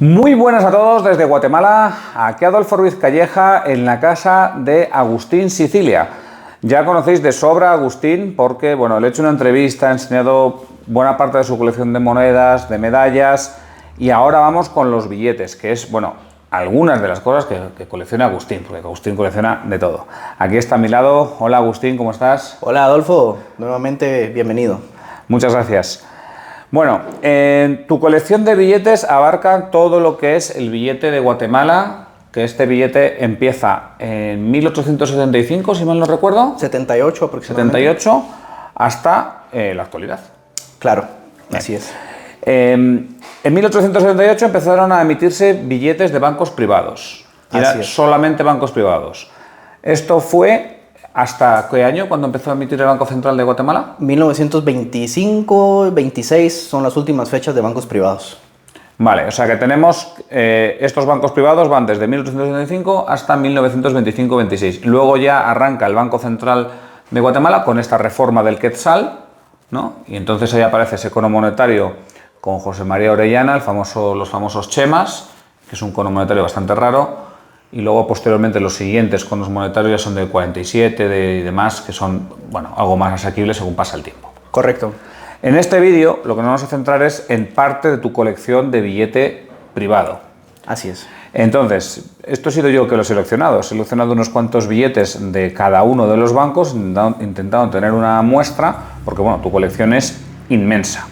Muy buenas a todos desde Guatemala, aquí Adolfo Ruiz Calleja en la casa de Agustín Sicilia. Ya conocéis de sobra a Agustín porque, bueno, le he hecho una entrevista, he enseñado buena parte de su colección de monedas, de medallas, y ahora vamos con los billetes, que es, bueno, algunas de las cosas que colecciona Agustín, porque Agustín colecciona de todo. Aquí está a mi lado. Hola Agustín, ¿cómo estás? Hola Adolfo, nuevamente bienvenido. Muchas gracias. Bueno, tu colección de billetes abarca todo lo que es el billete de Guatemala, que este billete empieza en 1875, si mal no recuerdo. 78 aproximadamente. 78 hasta la actualidad. Claro, así es. En 1878 empezaron a emitirse billetes de bancos privados. Solamente bancos privados. Esto fue ¿hasta qué año cuando empezó a emitir el Banco Central de Guatemala? 1925, 26 son las últimas fechas de bancos privados. Vale, o sea que tenemos estos bancos privados van desde 1875 hasta 1925-26. Luego ya arranca el Banco Central de Guatemala con esta reforma del Quetzal, ¿no? Y entonces ahí aparece ese cono monetario con José María Orellana, los famosos chemas, que es un cono monetario bastante raro. Y luego posteriormente los siguientes conos monetarios ya son de 47 y demás, que son, bueno, algo más asequibles según pasa el tiempo. Correcto. En este vídeo lo que nos vamos a centrar es en parte de tu colección de billete privado. Así es. Entonces, esto he sido yo que lo he seleccionado. He seleccionado unos cuantos billetes de cada uno de los bancos, intentando tener una muestra, porque bueno, tu colección es inmensa.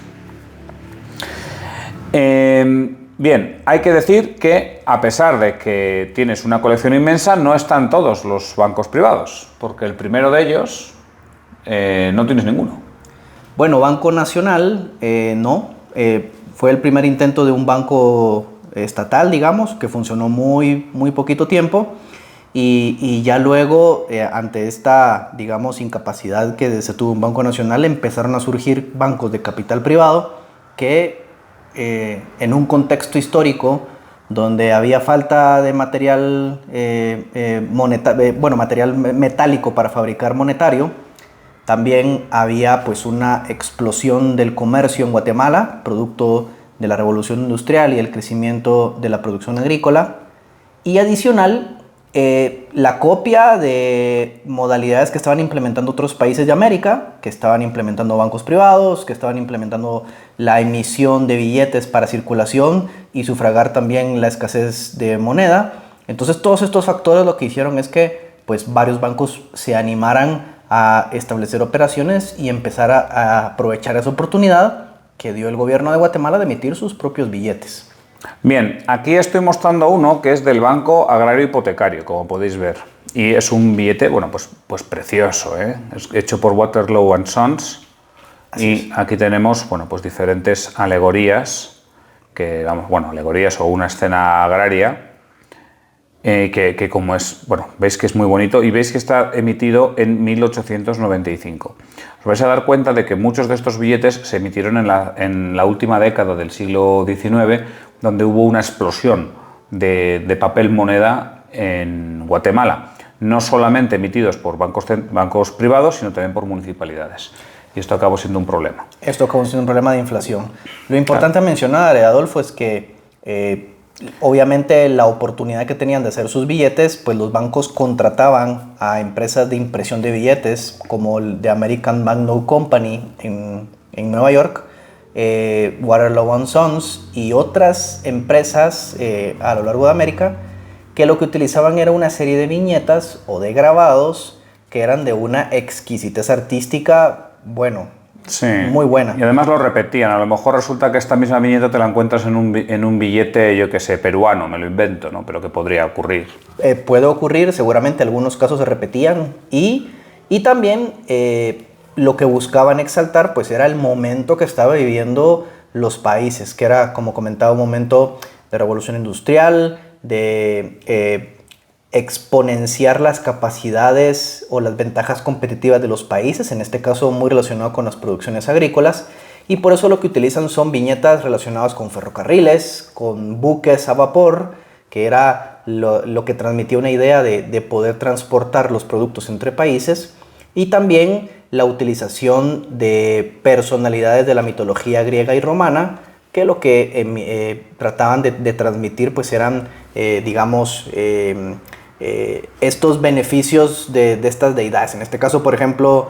Bien, hay que decir que a pesar de que tienes una colección inmensa, no están todos los bancos privados, porque el primero de ellos no tienes ninguno. Bueno, Banco Nacional, no. Fue el primer intento de un banco estatal, digamos, que funcionó muy poquito tiempo. Y ya luego, ante esta, digamos, incapacidad que se tuvo un Banco Nacional, empezaron a surgir bancos de capital privado que en un contexto histórico donde había falta de material, material metálico para fabricar monetario, también había pues una explosión del comercio en Guatemala, producto de la revolución industrial y el crecimiento de la producción agrícola, y adicional la copia de modalidades que estaban implementando otros países de América, que estaban implementando bancos privados, que estaban implementando la emisión de billetes para circulación y sufragar también la escasez de moneda. Entonces todos estos factores lo que hicieron es que pues, varios bancos se animaran a establecer operaciones y empezar a aprovechar esa oportunidad que dio el gobierno de Guatemala de emitir sus propios billetes. Bien, aquí estoy mostrando uno que es del Banco Agrario Hipotecario, como podéis ver. Y es un billete, bueno, pues precioso, ¿eh? Es hecho por Waterloo & Sons. Y aquí tenemos, bueno, pues diferentes alegorías, alegorías o una escena agraria, que como es, bueno, veis que es muy bonito y veis que está emitido en 1895. Os vais a dar cuenta de que muchos de estos billetes se emitieron en la última década del siglo XIX, donde hubo una explosión de papel moneda en Guatemala, no solamente emitidos por bancos privados, sino también por municipalidades. Y esto acabó siendo un problema. Esto acabó siendo un problema de inflación. Lo importante a mencionar, Adolfo, es que obviamente la oportunidad que tenían de hacer sus billetes, pues los bancos contrataban a empresas de impresión de billetes como el de American Banknote Company en Nueva York, Waterloo & Sons y otras empresas a lo largo de América, que lo que utilizaban era una serie de viñetas o de grabados que eran de una exquisitez artística, bueno, sí, muy buena. Y además lo repetían. A lo mejor resulta que esta misma viñeta te la encuentras en un billete, yo que sé, peruano, me lo invento, ¿no? Pero que podría ocurrir. Puede ocurrir, seguramente algunos casos se repetían y también lo que buscaban exaltar pues era el momento que estaba viviendo los países, que era, como comentaba, un momento de revolución industrial, de exponenciar las capacidades o las ventajas competitivas de los países, en este caso muy relacionado con las producciones agrícolas, y por eso lo que utilizan son viñetas relacionadas con ferrocarriles, con buques a vapor, que era lo que transmitía una idea de poder transportar los productos entre países, y también la utilización de personalidades de la mitología griega y romana que lo que trataban de transmitir pues eran, digamos, estos beneficios de estas deidades. En este caso, por ejemplo,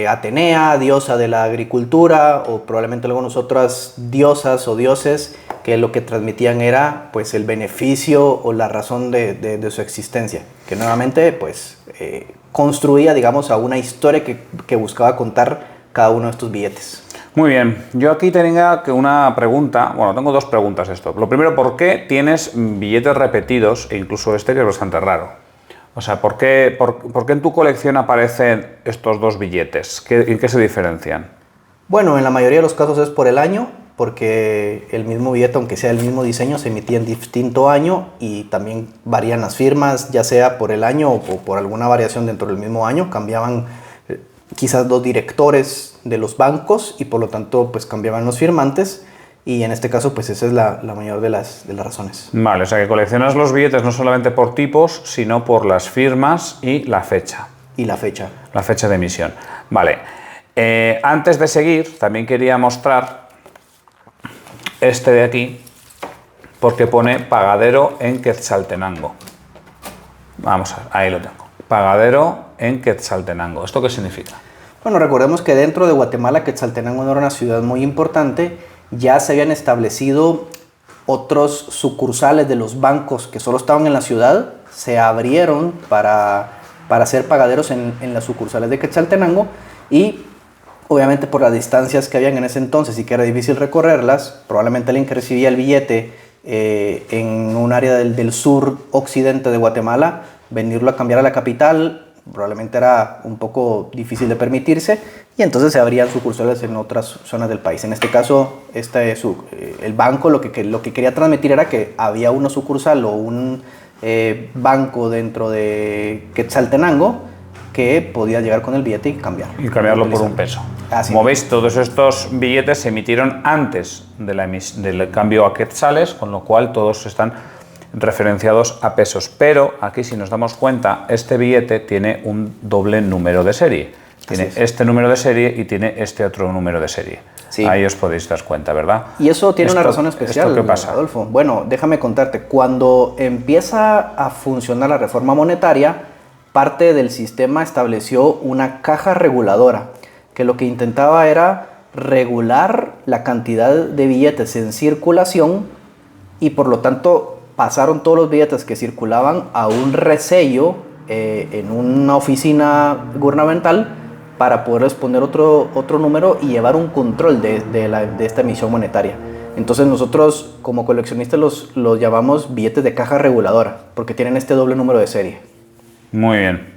Atenea, diosa de la agricultura, o probablemente algunas otras diosas o dioses que lo que transmitían era pues el beneficio o la razón de su existencia, que nuevamente pues construía, digamos, a una historia que buscaba contar cada uno de estos billetes. Muy bien, yo aquí tenía que una pregunta, bueno, tengo dos preguntas esto. Lo primero, ¿por qué tienes billetes repetidos, e incluso este que es bastante raro? O sea, ¿por qué en tu colección aparecen estos dos billetes? ¿En qué se diferencian? Bueno, en la mayoría de los casos es por el año, porque el mismo billete, aunque sea el mismo diseño, se emitía en distinto año y también varían las firmas, ya sea por el año o por alguna variación dentro del mismo año, cambiaban quizás los directores de los bancos y por lo tanto pues cambiaban los firmantes, y en este caso pues esa es la mayor de las razones. Vale, o sea que coleccionas los billetes no solamente por tipos, sino por las firmas y la fecha. Y la fecha. La fecha de emisión. Vale, antes de seguir también quería mostrar este de aquí, porque pone pagadero en Quetzaltenango. Vamos a ver, ahí lo tengo. Pagadero en Quetzaltenango. ¿Esto qué significa? Bueno, recordemos que dentro de Guatemala, Quetzaltenango no era una ciudad muy importante. Ya se habían establecido otros sucursales de los bancos que solo estaban en la ciudad. Se abrieron para hacer pagaderos en las sucursales de Quetzaltenango, y obviamente por las distancias que habían en ese entonces y que era difícil recorrerlas, probablemente alguien que recibía el billete en un área del sur occidente de Guatemala, venirlo a cambiar a la capital probablemente era un poco difícil de permitirse, y entonces se abrían sucursales en otras zonas del país. En este caso, el banco lo que quería transmitir era que había una sucursal o un banco dentro de Quetzaltenango que podía llegar con el billete y cambiarlo. Y cambiarlo por un peso. Como veis, todos estos billetes se emitieron antes del cambio a quetzales, con lo cual todos están referenciados a pesos. Pero aquí, si nos damos cuenta, este billete tiene un doble número de serie. Tiene este número de serie y tiene este otro número de serie. Sí. Ahí os podéis dar cuenta, ¿verdad? Y eso tiene una razón especial. ¿Esto qué pasa? Adolfo. Bueno, déjame contarte. Cuando empieza a funcionar la reforma monetaria, parte del sistema estableció una caja reguladora, que lo que intentaba era regular la cantidad de billetes en circulación, y por lo tanto pasaron todos los billetes que circulaban a un resello en una oficina gubernamental para poderles poner otro número y llevar un control de esta emisión monetaria. Entonces nosotros como coleccionistas los llamamos billetes de caja reguladora, porque tienen este doble número de serie. Muy bien.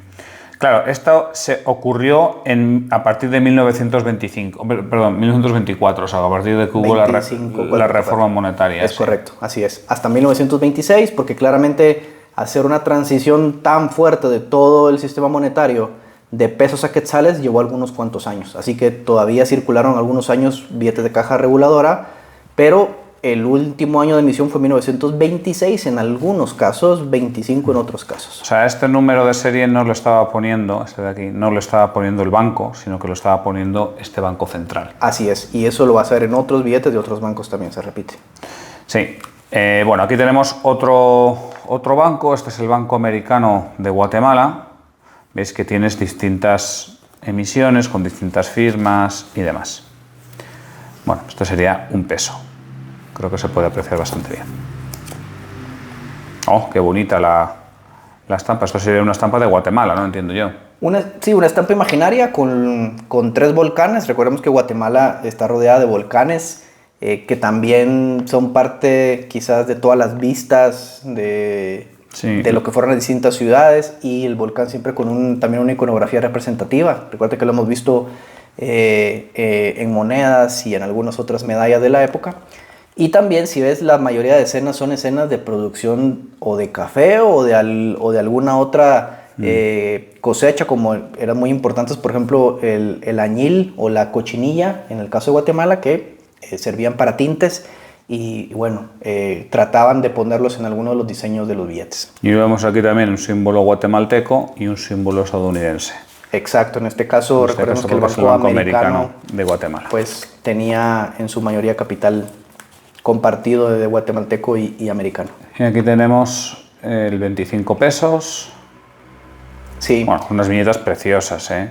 Claro, esto se ocurrió a partir de 1924, o sea, a partir de que hubo la reforma monetaria. Es correcto, así es. Hasta 1926, porque claramente hacer una transición tan fuerte de todo el sistema monetario de pesos a quetzales llevó algunos cuantos años. Así que todavía circularon algunos años billetes de caja reguladora, pero el último año de emisión fue 1926 en algunos casos, 25 en otros casos. O sea, este número de serie no lo estaba poniendo, este de aquí, no lo estaba poniendo el banco, sino que lo estaba poniendo este banco central. Así es, y eso lo va a hacer en otros billetes de otros bancos también, se repite. Sí. Bueno, aquí tenemos otro banco, este es el Banco Americano de Guatemala. Veis que tienes distintas emisiones con distintas firmas y demás. Bueno, esto sería un peso. Creo que se puede apreciar bastante bien. Oh, qué bonita la estampa. Esto sería una estampa de Guatemala, ¿no? Entiendo yo. Sí, una estampa imaginaria con 3 volcanes. Recordemos que Guatemala está rodeada de volcanes que también son parte quizás de todas las vistas de lo que fueron las distintas ciudades, y el volcán siempre con también una iconografía representativa. Recuerda que lo hemos visto en monedas y en algunas otras medallas de la época. Y también, si ves, la mayoría de escenas son escenas de producción o de café o de alguna otra cosecha, como eran muy importantes, por ejemplo, el añil o la cochinilla, en el caso de Guatemala, que servían para tintes y bueno, trataban de ponerlos en algunos de los diseños de los billetes. Y vemos aquí también un símbolo guatemalteco y un símbolo estadounidense. Exacto, en este caso, recordemos que el Banco Americano de Guatemala pues tenía en su mayoría capital compartido de guatemalteco y americano. Y aquí tenemos el 25 pesos. Sí. Bueno, unas viñetas preciosas, ¿eh?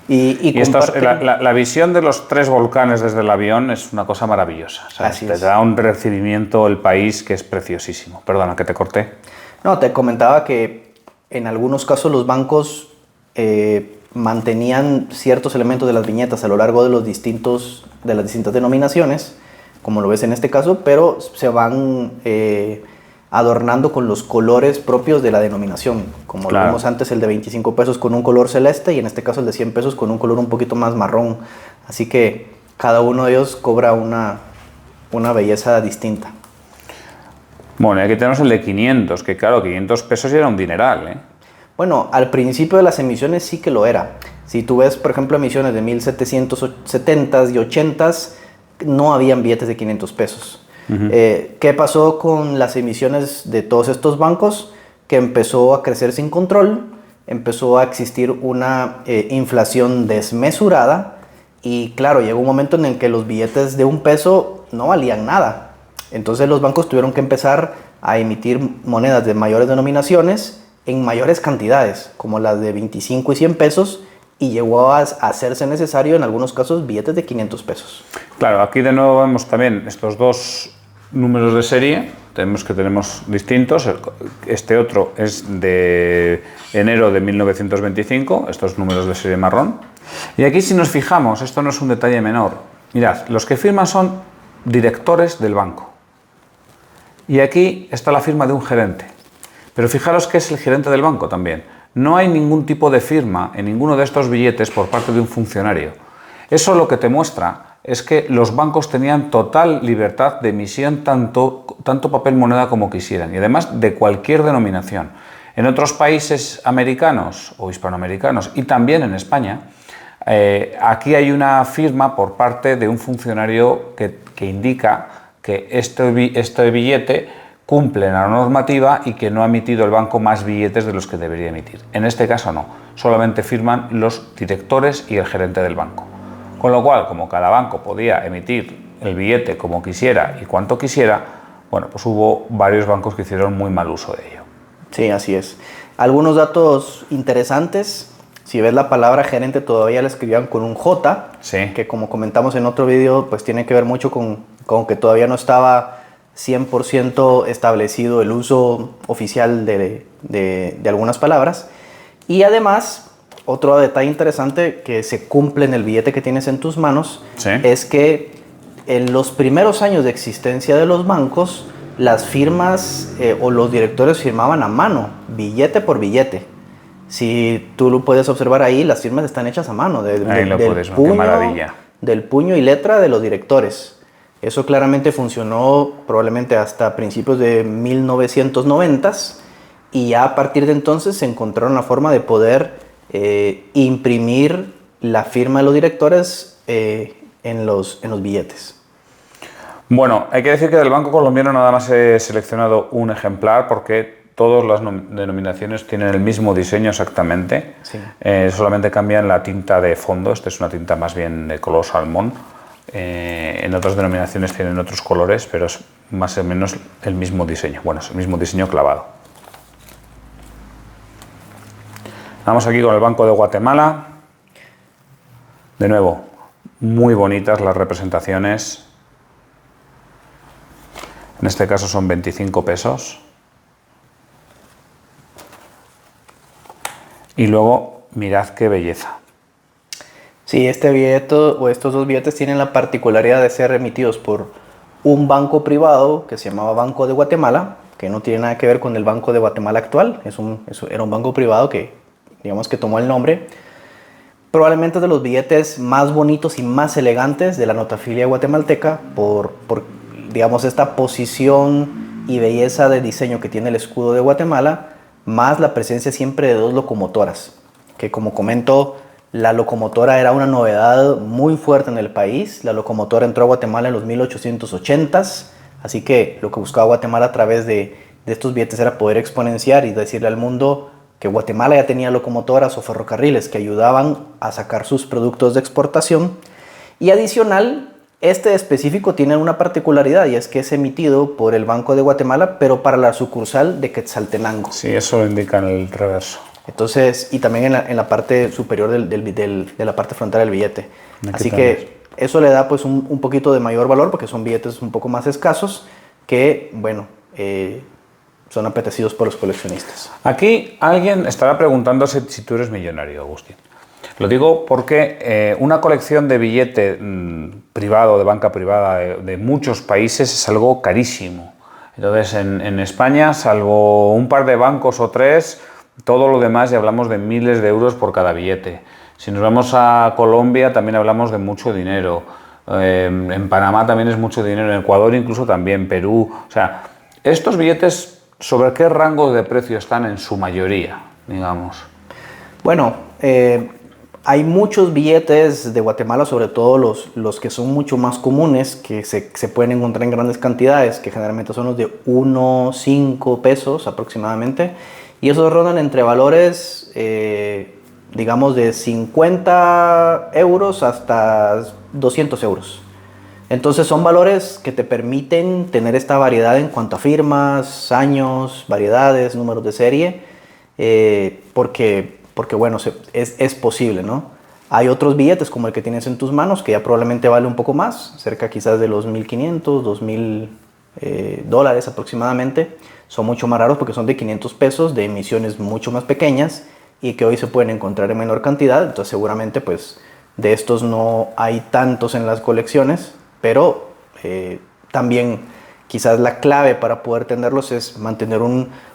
Y la visión de los 3 volcanes desde el avión es una cosa maravillosa. ¿Sabes? Así te es. da un recibimiento el país que es preciosísimo. Perdona, que te corté. No, te comentaba que en algunos casos los bancos mantenían ciertos elementos de las viñetas a lo largo de las distintas denominaciones, como lo ves en este caso, pero se van adornando con los colores propios de la denominación, como lo vimos antes, el de 25 pesos con un color celeste y en este caso el de 100 pesos con un color un poquito más marrón. Así que cada uno de ellos cobra una belleza distinta. Bueno, y aquí tenemos el de 500, que claro, 500 pesos ya era un dineral, ¿eh? Bueno, al principio de las emisiones sí que lo era. Si tú ves, por ejemplo, emisiones de 1770s y 80s, no habían billetes de 500 pesos. ¿Qué pasó con las emisiones de todos estos bancos? Que empezó a crecer sin control, empezó a existir una inflación desmesurada y claro, llegó un momento en el que los billetes de 1 peso no valían nada. Entonces los bancos tuvieron que empezar a emitir monedas de mayores denominaciones en mayores cantidades, como las de 25 y 100 pesos, y llegó a hacerse necesario en algunos casos billetes de 500 pesos. Claro, aquí de nuevo vemos también estos 2 números de serie, tenemos distintos. Este otro es de enero de 1925, estos números de serie marrón. Y aquí si nos fijamos, esto no es un detalle menor, mirad, los que firman son directores del banco. Y aquí está la firma de un gerente. Pero fijaros que es el gerente del banco también. No hay ningún tipo de firma en ninguno de estos billetes por parte de un funcionario. Eso lo que te muestra es que los bancos tenían total libertad de emisión tanto papel moneda como quisieran y además de cualquier denominación. En otros países americanos o hispanoamericanos y también en España, aquí hay una firma por parte de un funcionario que indica que este billete cumple la normativa y que no ha emitido el banco más billetes de los que debería emitir. En este caso no, solamente firman los directores y el gerente del banco. Con lo cual, como cada banco podía emitir el billete como quisiera y cuanto quisiera, bueno, pues hubo varios bancos que hicieron muy mal uso de ello. Sí, así es. Algunos datos interesantes. Si ves la palabra gerente todavía la escribían con un J, sí, que como comentamos en otro video, pues tiene que ver mucho con que todavía no estaba 100% establecido el uso oficial de algunas palabras. Y además, otro detalle interesante que se cumple en el billete que tienes en tus manos, sí, es que en los primeros años de existencia de los bancos, las firmas o los directores firmaban a mano, billete por billete. Si tú lo puedes observar ahí, las firmas están hechas a mano, qué maravilla. Del puño y letra de los directores. Eso claramente funcionó probablemente hasta principios de 1990s y ya a partir de entonces se encontraron la forma de poder imprimir la firma de los directores en los billetes. Bueno, hay que decir que del Banco Colombiano nada más he seleccionado un ejemplar porque todas las denominaciones tienen el mismo diseño exactamente, Sí. Solamente cambian la tinta de fondo. Esta es una tinta más bien de color salmón. En otras denominaciones tienen otros colores, pero es más o menos el mismo diseño. Bueno, es el mismo diseño clavado. Vamos aquí con el Banco de Guatemala. De nuevo, muy bonitas las representaciones. En este caso son 25 pesos. Y luego, mirad qué belleza. Sí, este billete o estos dos billetes tienen la particularidad de ser emitidos por un banco privado que se llamaba Banco de Guatemala, que no tiene nada que ver con el Banco de Guatemala actual. Era un banco privado que, digamos, que tomó el nombre. Probablemente de los billetes más bonitos y más elegantes de la notafilia guatemalteca por digamos, esta posición y belleza de diseño que tiene el escudo de Guatemala, más la presencia siempre de dos locomotoras, que como comento, la locomotora era una novedad muy fuerte en el país. La locomotora entró a Guatemala en los 1880s, así que lo que buscaba Guatemala a través de estos billetes era poder exponenciar y decirle al mundo que Guatemala ya tenía locomotoras o ferrocarriles que ayudaban a sacar sus productos de exportación. Y adicional, Este específico tiene una particularidad y es que es emitido por el Banco de Guatemala, pero para la sucursal de Quetzaltenango. Sí, eso lo indica en el reverso. Entonces, y también en la parte superior de la parte frontal del billete. Así que eso le da pues un poquito de mayor valor porque son billetes un poco más escasos que, bueno, son apetecidos por los coleccionistas. Aquí alguien estará preguntándose si tú eres millonario, Agustín. Lo digo porque una colección de billete privado, de banca privada de muchos países es algo carísimo. Entonces, en España, salvo un par de bancos o tres, todo lo demás ya hablamos de miles de euros por cada billete. Si nos vamos a Colombia también hablamos de mucho dinero. En Panamá también es mucho dinero, en Ecuador incluso también, Perú. O sea, estos billetes, ¿sobre qué rango de precio están en su mayoría, digamos? Bueno, hay muchos billetes de Guatemala, sobre todo los que son mucho más comunes, que se pueden encontrar en grandes cantidades, que generalmente son los de 1, 5 pesos aproximadamente. Y esos rondan entre valores, digamos, de 50 euros hasta 200 euros. Entonces son valores que te permiten tener esta variedad en cuanto a firmas, años, variedades, números de serie, porque bueno, es posible, ¿no? Hay otros billetes como el que tienes en tus manos que ya probablemente vale un poco más, cerca quizás de los 1.500, 2.000 dólares aproximadamente. Son mucho más raros porque son de 500 pesos, de emisiones mucho más pequeñas y que hoy se pueden encontrar en menor cantidad. Entonces seguramente pues de estos no hay tantos en las colecciones, pero también quizás la clave para poder tenerlos es mantener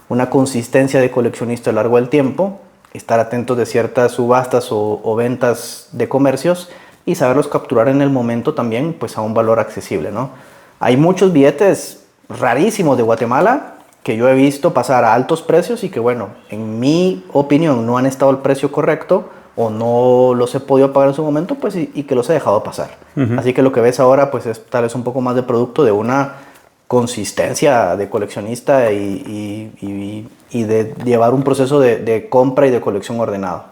una consistencia de coleccionista a lo largo del tiempo, estar atentos de ciertas subastas o ventas de comercios y saberlos capturar en el momento también pues a un valor accesible, ¿no? Hay muchos billetes rarísimos de Guatemala que yo he visto pasar a altos precios y que, bueno, en mi opinión no han estado al precio correcto o no los he podido pagar en su momento, pues y que los he dejado pasar. Así que lo que ves ahora pues es tal vez un poco más de producto de una consistencia de coleccionista y de llevar un proceso de compra y de colección ordenado.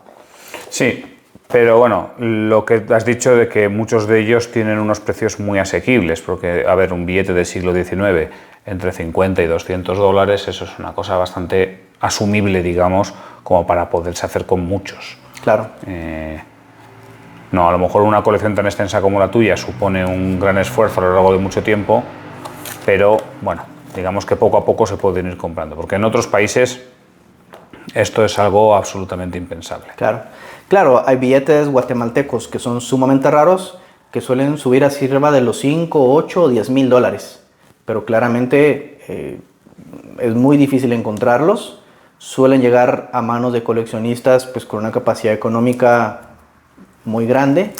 Sí, pero bueno, lo que has dicho de que muchos de ellos tienen unos precios muy asequibles, porque, a ver, un billete del siglo XIX entre 50 y 200 dólares, eso es una cosa bastante asumible, digamos, como para poderse hacer con muchos. Claro. No, a lo mejor una colección tan extensa como la tuya supone un gran esfuerzo a lo largo de mucho tiempo, pero bueno, digamos que poco a poco se pueden ir comprando, porque en otros países esto es algo absolutamente impensable. Claro, hay billetes guatemaltecos que son sumamente raros, que suelen subir así arriba de los 5, 8 o 10 mil dólares, pero claramente es muy difícil encontrarlos. Suelen llegar a manos de coleccionistas pues, con una capacidad económica muy grande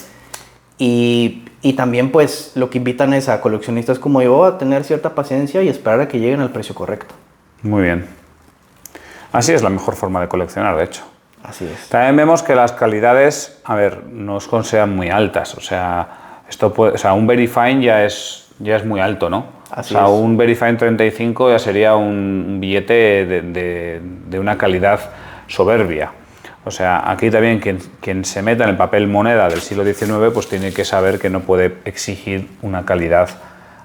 y también pues lo que invitan es a coleccionistas como yo a tener cierta paciencia y esperar a que lleguen al precio correcto. Muy bien. Así es la mejor forma de coleccionar, de hecho. Así es. También vemos que las calidades, a ver, no es consideran muy altas. O sea, un Very Fine ya es muy alto, ¿no? Así es. Un Very Fine 35 ya sería un billete de una calidad soberbia. O sea, aquí también quien se meta en el papel moneda del siglo XIX, pues tiene que saber que no puede exigir una calidad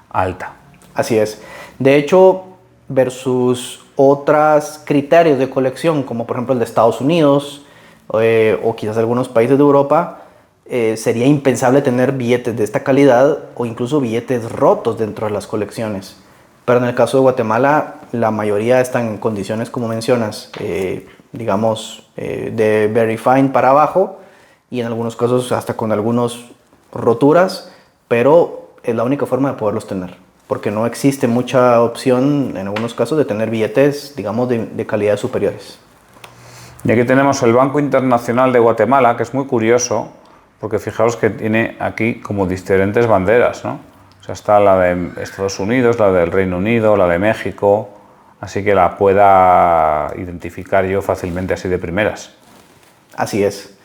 alta. Así es. De hecho, versus otros criterios de colección, como por ejemplo el de Estados Unidos o quizás algunos países de Europa, sería impensable tener billetes de esta calidad o incluso billetes rotos dentro de las colecciones. Pero en el caso de Guatemala, la mayoría están en condiciones, como mencionas, digamos, de very fine para abajo y en algunos casos hasta con algunas roturas, pero es la única forma de poderlos tener, porque no existe mucha opción en algunos casos de tener billetes, digamos, de calidades superiores. Y aquí tenemos el Banco Internacional de Guatemala, que es muy curioso, porque fijaos que tiene aquí como diferentes banderas, ¿no? O sea, está la de Estados Unidos, la del Reino Unido, la de México, así que la pueda identificar yo fácilmente así de primeras. Así es.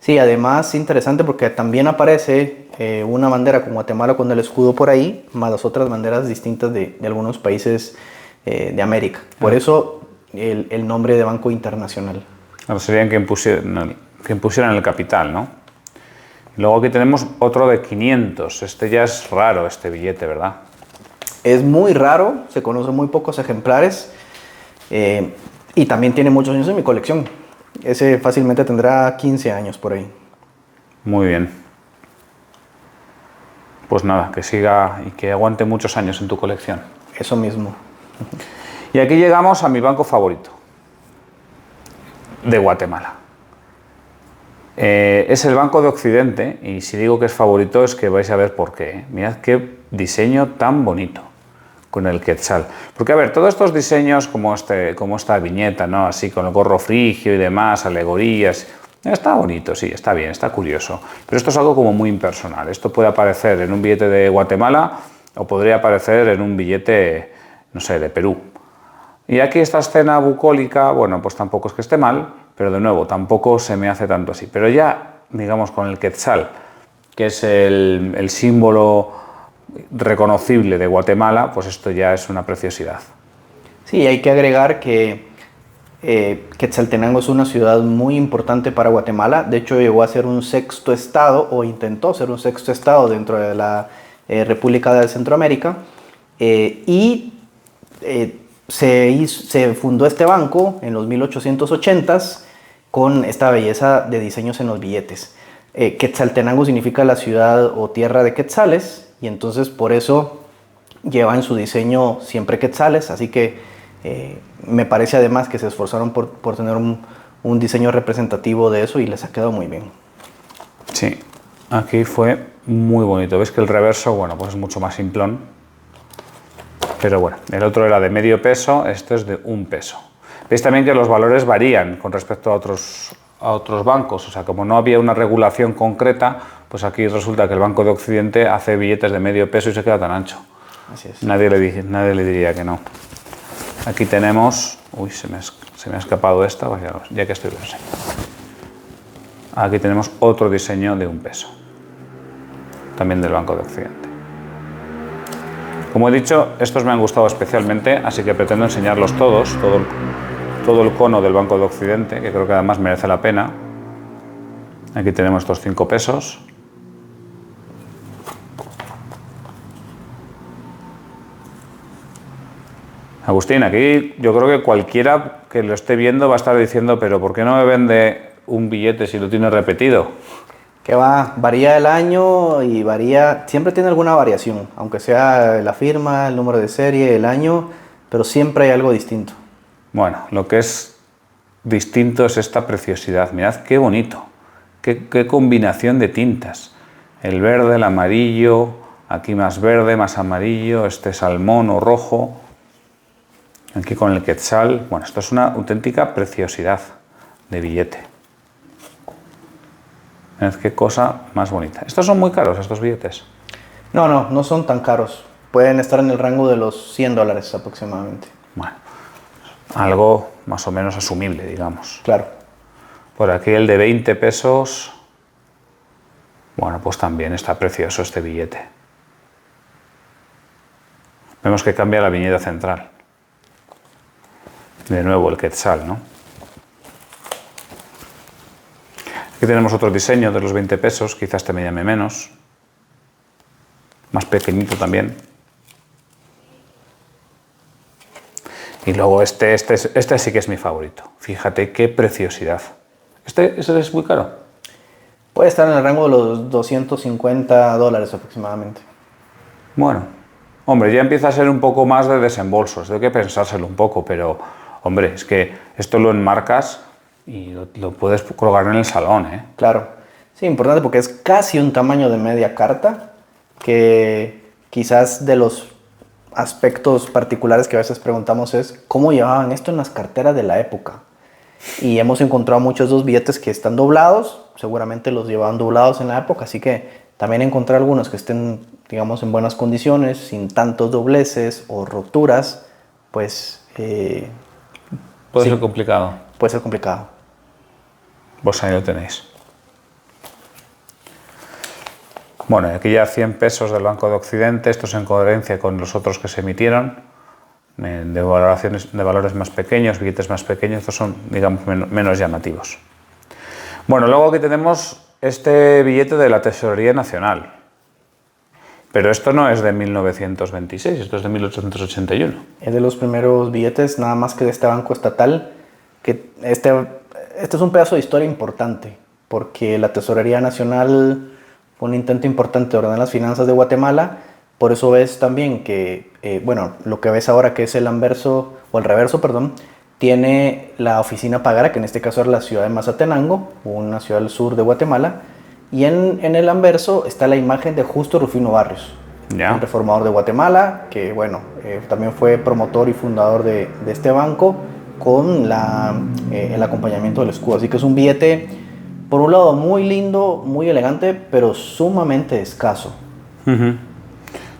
Sí, además interesante porque también aparece una bandera con Guatemala con el escudo por ahí, más las otras banderas distintas de algunos países de América. Por eso el nombre de Banco Internacional. Ahora serían quien pusieran el capital, ¿no? Luego aquí tenemos otro de 500. Este ya es raro, este billete, ¿verdad? Es muy raro, se conocen muy pocos ejemplares y también tiene muchos años en mi colección. Ese fácilmente tendrá 15 años por ahí. Muy bien. Pues nada, que siga y que aguante muchos años en tu colección. Eso mismo. Y aquí llegamos a mi banco favorito, de Guatemala. Es el Banco de Occidente, y si digo que es favorito es que vais a ver por qué, ¿eh? Mirad qué diseño tan bonito con el quetzal. Porque, a ver, todos estos diseños como esta viñeta, ¿no? Así con el gorro frigio y demás, alegorías, está bonito, sí, está bien, está curioso. Pero esto es algo como muy impersonal. Esto puede aparecer en un billete de Guatemala o podría aparecer en un billete, no sé, de Perú. Y aquí esta escena bucólica, bueno, pues tampoco es que esté mal, pero de nuevo, tampoco se me hace tanto así. Pero ya, digamos, con el quetzal, que es el símbolo reconocible de Guatemala, pues esto ya es una preciosidad. Sí, hay que agregar que Quetzaltenango es una ciudad muy importante para Guatemala. De hecho, llegó a ser un sexto estado, o intentó ser un sexto estado dentro de la República de Centroamérica. Se fundó este banco en los 1880s con esta belleza de diseños en los billetes. Quetzaltenango significa la ciudad o tierra de quetzales, y entonces por eso lleva en su diseño siempre quetzales, así que me parece además que se esforzaron por tener un diseño representativo de eso y les ha quedado muy bien. Sí, aquí fue muy bonito. Ves que el reverso, bueno, pues es mucho más simplón. Pero bueno, el otro era de medio peso, este es de 1 peso. Veis también que los valores varían con respecto a otros bancos. O sea, como no había una regulación concreta, pues aquí resulta que el Banco de Occidente hace billetes de medio peso y se queda tan ancho. Así es. Nadie le diría que no. Aquí tenemos... Uy, se me ha escapado esta, ya que estoy lo enseño. Aquí tenemos otro diseño de 1 peso. También del Banco de Occidente. Como he dicho, estos me han gustado especialmente, así que pretendo enseñarlos todos, todo el cono del Banco de Occidente, que creo que además merece la pena. Aquí tenemos estos 5 pesos. Agustín, aquí yo creo que cualquiera que lo esté viendo va a estar diciendo, pero ¿por qué no me vende un billete si lo tiene repetido? Que varía el año y siempre tiene alguna variación, aunque sea la firma, el número de serie, el año, pero siempre hay algo distinto. Bueno, lo que es distinto es esta preciosidad. Mirad qué bonito, qué combinación de tintas. El verde, el amarillo, aquí más verde, más amarillo, este salmón o rojo. Aquí con el quetzal. Bueno, esto es una auténtica preciosidad de billete. Mirad qué cosa más bonita. Estos son muy caros, estos billetes. No son tan caros. Pueden estar en el rango de los $100 aproximadamente. Bueno, algo más o menos asumible, digamos. Claro. Por aquí el de 20 pesos. Bueno, pues también está precioso este billete. Vemos que cambia la viñeta central. De nuevo el quetzal, ¿no? Aquí tenemos otro diseño de los 20 pesos, quizás te me llame menos. Más pequeñito también. Y luego este sí que es mi favorito. Fíjate qué preciosidad. ¿Este es muy caro? Puede estar en el rango de los $250 aproximadamente. Bueno, hombre, ya empieza a ser un poco más de desembolsos. Hay que pensárselo un poco, pero, hombre, es que esto lo enmarcas y lo puedes colgar en el salón, ¿eh? Claro. Sí, importante porque es casi un tamaño de media carta, que quizás de los aspectos particulares que a veces preguntamos es cómo llevaban esto en las carteras de la época. Y hemos encontrado muchos de esos billetes que están doblados, seguramente los llevaban doblados en la época, así que también encontrar algunos que estén, digamos, en buenas condiciones, sin tantos dobleces o roturas, pues... Puede ser complicado. Puede ser complicado. Pues ahí lo tenéis. Bueno, aquí ya 100 pesos del Banco de Occidente, esto es en coherencia con los otros que se emitieron, de valores más pequeños, billetes más pequeños, estos son, digamos, menos llamativos. Bueno, luego aquí tenemos este billete de la Tesorería Nacional. Pero esto no es de 1926, esto es de 1881. Es de los primeros billetes, nada más que de este banco estatal, que este es un pedazo de historia importante, porque la Tesorería Nacional fue un intento importante de ordenar las finanzas de Guatemala. Por eso ves también que, bueno, lo que ves ahora que es el anverso, o el reverso, perdón, tiene la oficina pagara, que en este caso era la ciudad de Mazatenango, una ciudad del sur de Guatemala, y en el anverso está la imagen de Justo Rufino Barrios, Ya. un reformador de Guatemala, que bueno, también fue promotor y fundador de este banco, con el acompañamiento del escudo. Así que es un billete, por un lado, muy lindo, muy elegante, pero sumamente escaso.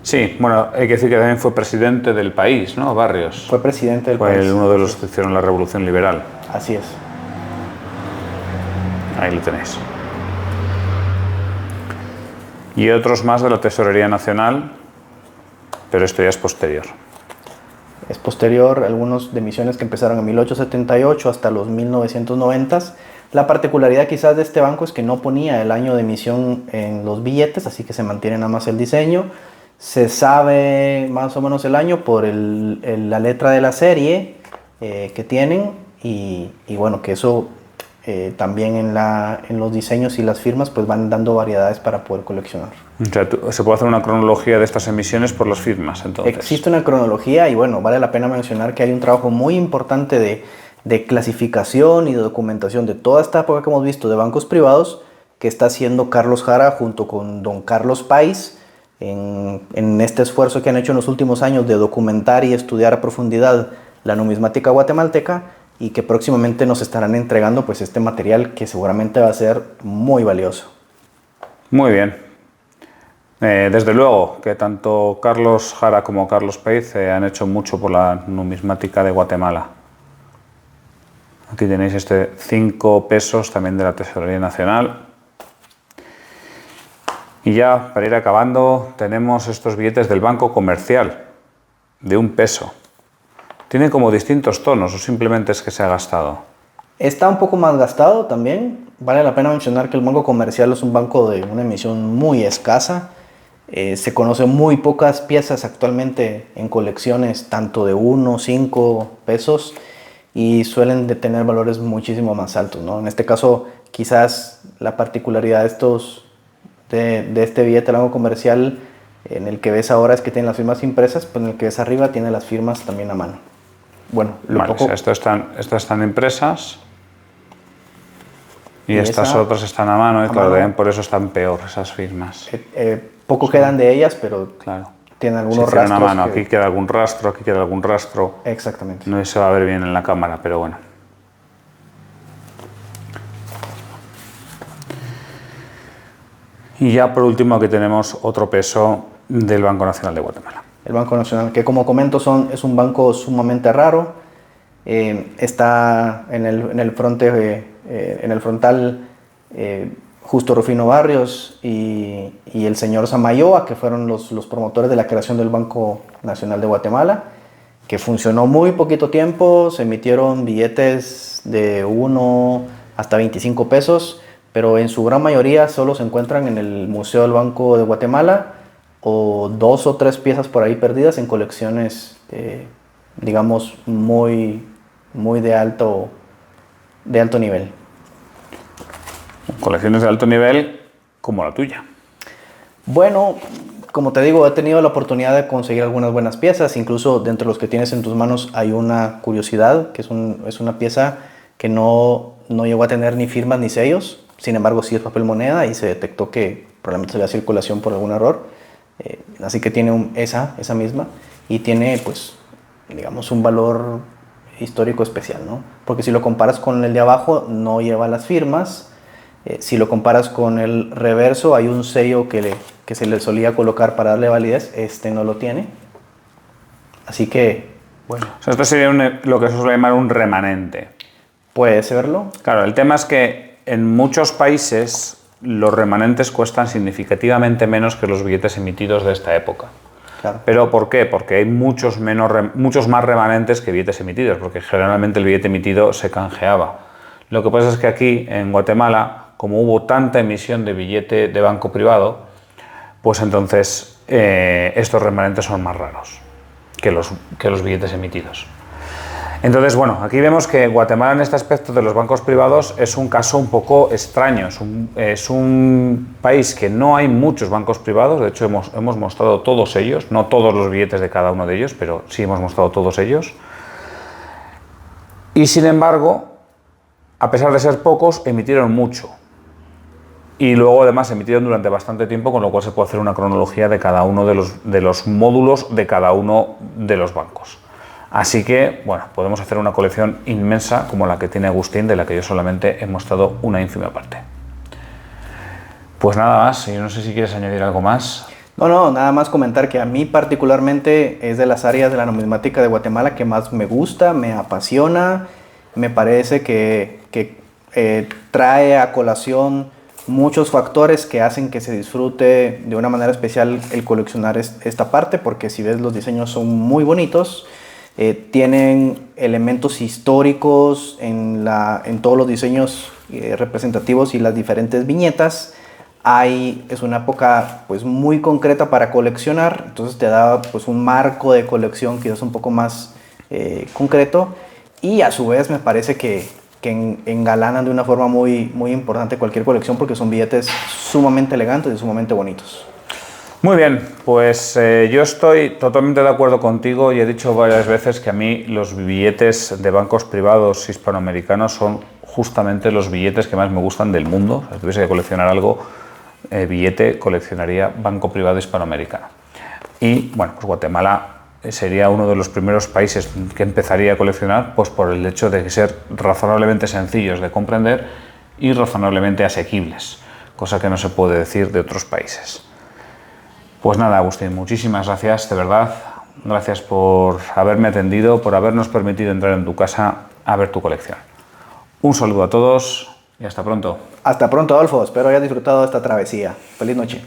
Sí, bueno, hay que decir que también fue presidente del país, ¿no? Barrios. Fue presidente del Fue país. uno de los que hicieron la Revolución Liberal. Así es. Ahí lo tenéis. Y otros más de la Tesorería Nacional, pero esto ya es posterior. Es posterior, algunos de emisiones que empezaron en 1878 hasta los 1990. La particularidad quizás de este banco es que no ponía el año de emisión en los billetes, así que se mantiene nada más el diseño. Se sabe más o menos el año por la letra de la serie que tienen y bueno, que eso también en los diseños y las firmas pues van dando variedades para poder coleccionar. O sea, se puede hacer una cronología de estas emisiones por las firmas, entonces. Existe una cronología y bueno, vale la pena mencionar que hay un trabajo muy importante de clasificación y de documentación de toda esta época que hemos visto de bancos privados que está haciendo Carlos Jara junto con don Carlos Páez en este esfuerzo que han hecho en los últimos años de documentar y estudiar a profundidad la numismática guatemalteca y que próximamente nos estarán entregando pues este material que seguramente va a ser muy valioso. Muy bien. Desde luego que tanto Carlos Jara como Carlos Páez han hecho mucho por la numismática de Guatemala. Aquí tenéis este 5 pesos también de la Tesorería Nacional. Y ya, para ir acabando, tenemos estos billetes del Banco Comercial, de 1 peso. Tiene como distintos tonos, o simplemente es que se ha gastado. Está un poco más gastado también. Vale la pena mencionar que el Banco Comercial es un banco de una emisión muy escasa. Se conocen muy pocas piezas actualmente en colecciones, tanto de 1, 5 pesos, y suelen de tener valores muchísimo más altos, ¿no? En este caso, quizás la particularidad de este billete del Banco Comercial en el que ves ahora es que tiene las firmas impresas, pero en el que ves arriba tiene las firmas también a mano. Bueno, Vale, o sea, estas están impresas y estas otras están a mano, y claro, también por eso están peor esas firmas. Poco quedan de ellas, pero claro, tienen algunos se rastros. a mano. Aquí queda algún rastro, aquí queda algún rastro. Exactamente. No se va a ver bien en la cámara, pero bueno. Y ya por último aquí tenemos otro peso del Banco Nacional de Guatemala. El Banco Nacional, que como comento es un banco sumamente raro. Está en el frontal Justo Rufino Barrios y el señor Samayoa, que fueron los promotores de la creación del Banco Nacional de Guatemala, que funcionó muy poquito tiempo. Se emitieron billetes de 1 hasta 25 pesos, pero en su gran mayoría solo se encuentran en el Museo del Banco de Guatemala o 2 o 3 piezas por ahí perdidas en colecciones, digamos, muy de alto nivel. Colecciones de alto nivel como la tuya. Bueno, como te digo, he tenido la oportunidad de conseguir algunas buenas piezas. Incluso de entre los que tienes en tus manos hay una curiosidad, que es una pieza que no llegó a tener ni firmas ni sellos. Sin embargo, sí es papel moneda y se detectó que probablemente salió a circulación por algún error. Así que tiene esa misma y tiene, pues, digamos, un valor histórico especial, ¿no? Porque si lo comparas con el de abajo, no lleva las firmas. Si lo comparas con el reverso, hay un sello que se le solía colocar para darle validez. Este no lo tiene. Así que, bueno. O sea, esto sería lo que se suele llamar un remanente. ¿Puedes verlo? Claro, el tema es que en muchos países los remanentes cuestan significativamente menos que los billetes emitidos de esta época. Claro. ¿Pero por qué? Porque hay muchos más remanentes que billetes emitidos, porque generalmente el billete emitido se canjeaba. Lo que pasa es que aquí, en Guatemala, como hubo tanta emisión de billete de banco privado, pues entonces estos remanentes son más raros que los billetes emitidos. Entonces, bueno, aquí vemos que Guatemala en este aspecto de los bancos privados es un caso un poco extraño. Es un país que no hay muchos bancos privados, de hecho hemos mostrado todos ellos, no todos los billetes de cada uno de ellos, pero sí hemos mostrado todos ellos. Y sin embargo, a pesar de ser pocos, emitieron mucho. Y luego además emitieron durante bastante tiempo, con lo cual se puede hacer una cronología de cada uno de los módulos de cada uno de los bancos. Así que, bueno, podemos hacer una colección inmensa como la que tiene Agustín, de la que yo solamente he mostrado una ínfima parte. Pues nada más, yo no sé si quieres añadir algo más. No, nada más comentar que a mí particularmente es de las áreas de la numismática de Guatemala que más me gusta, me apasiona, me parece que trae a colación muchos factores que hacen que se disfrute de una manera especial el coleccionar esta parte, porque si ves los diseños son muy bonitos. Tienen elementos históricos en todos los diseños representativos y las diferentes viñetas. Es una época pues muy concreta para coleccionar, entonces te da pues un marco de colección que es un poco más concreto, y a su vez me parece que engalanan de una forma muy importante cualquier colección, porque son billetes sumamente elegantes y sumamente bonitos. Muy bien, pues yo estoy totalmente de acuerdo contigo y he dicho varias veces que a mí los billetes de bancos privados hispanoamericanos son justamente los billetes que más me gustan del mundo. Si tuviese que coleccionar algo, billete, coleccionaría banco privado hispanoamericano. Y bueno, pues Guatemala sería uno de los primeros países que empezaría a coleccionar, pues por el hecho de ser razonablemente sencillos de comprender y razonablemente asequibles, cosa que no se puede decir de otros países. Pues nada, Agustín, muchísimas gracias, de verdad. Gracias por haberme atendido, por habernos permitido entrar en tu casa a ver tu colección. Un saludo a todos y hasta pronto. Hasta pronto, Adolfo. Espero hayas disfrutado de esta travesía. Feliz noche.